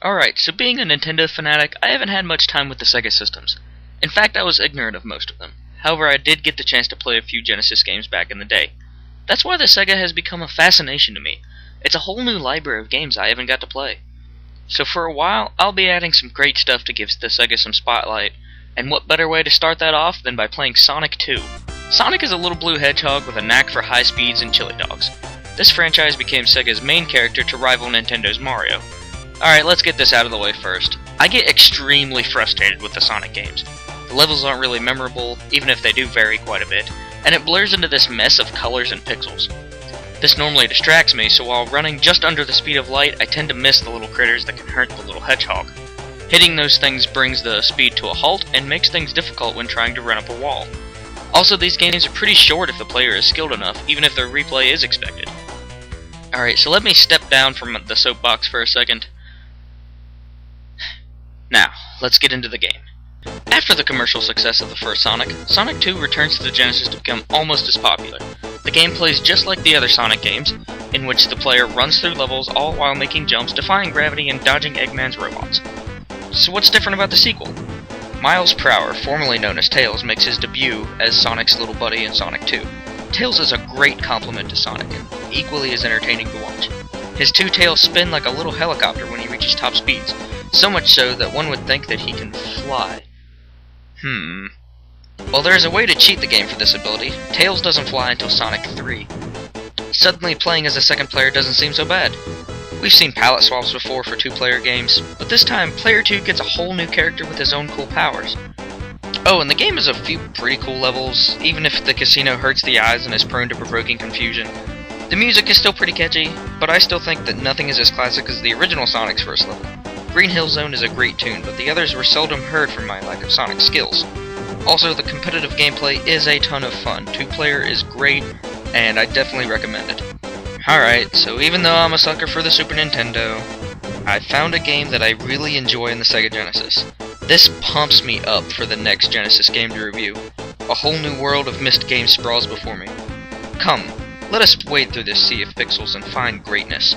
Alright, so being a Nintendo fanatic, I haven't had much time with the Sega systems. In fact, I was ignorant of most of them. However, I did get the chance to play a few Genesis games back in the day. That's why the Sega has become a fascination to me. It's a whole new library of games I haven't got to play. So for a while, I'll be adding some great stuff to give the Sega some spotlight, and what better way to start that off than by playing Sonic 2. Sonic is a little blue hedgehog with a knack for high speeds and chili dogs. This franchise became Sega's main character to rival Nintendo's Mario. Alright, let's get this out of the way first. I get extremely frustrated with the Sonic games. The levels aren't really memorable, even if they do vary quite a bit, and it blurs into this mess of colors and pixels. This normally distracts me, so while running just under the speed of light, I tend to miss the little critters that can hurt the little hedgehog. Hitting those things brings the speed to a halt and makes things difficult when trying to run up a wall. Also, these games are pretty short if the player is skilled enough, even if their replay is expected. Alright, so let me step down from the soapbox for a second. Now, let's get into the game. After the commercial success of the first Sonic, Sonic 2 returns to the Genesis to become almost as popular. The game plays just like the other Sonic games, in which the player runs through levels all while making jumps, defying gravity, and dodging Eggman's robots. So what's different about the sequel? Miles Prower, formerly known as Tails, makes his debut as Sonic's little buddy in Sonic 2. Tails is a great compliment to Sonic, and equally as entertaining to watch. His two tails spin like a little helicopter when he reaches top speeds, so much so that one would think that he can fly. Well, there is a way to cheat the game for this ability. Tails doesn't fly until Sonic 3. Suddenly playing as a second player doesn't seem so bad. We've seen palette swaps before for two-player games, but this time, player 2 gets a whole new character with his own cool powers. Oh, and the game has a few pretty cool levels, even if the casino hurts the eyes and is prone to provoking confusion. The music is still pretty catchy, but I still think that nothing is as classic as the original Sonic's first level. Green Hill Zone is a great tune, but the others were seldom heard for my lack of Sonic skills. Also, the competitive gameplay is a ton of fun. Two-player is great, and I definitely recommend it. Alright, so even though I'm a sucker for the Super Nintendo, I found a game that I really enjoy in the Sega Genesis. This pumps me up for the next Genesis game to review. A whole new world of missed games sprawls before me. Come, let us wade through this sea of pixels and find greatness.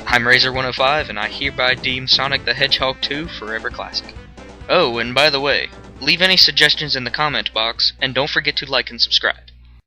I'm Razor105, and I hereby deem Sonic the Hedgehog 2 forever classic. Oh, and by the way, leave any suggestions in the comment box, and don't forget to like and subscribe.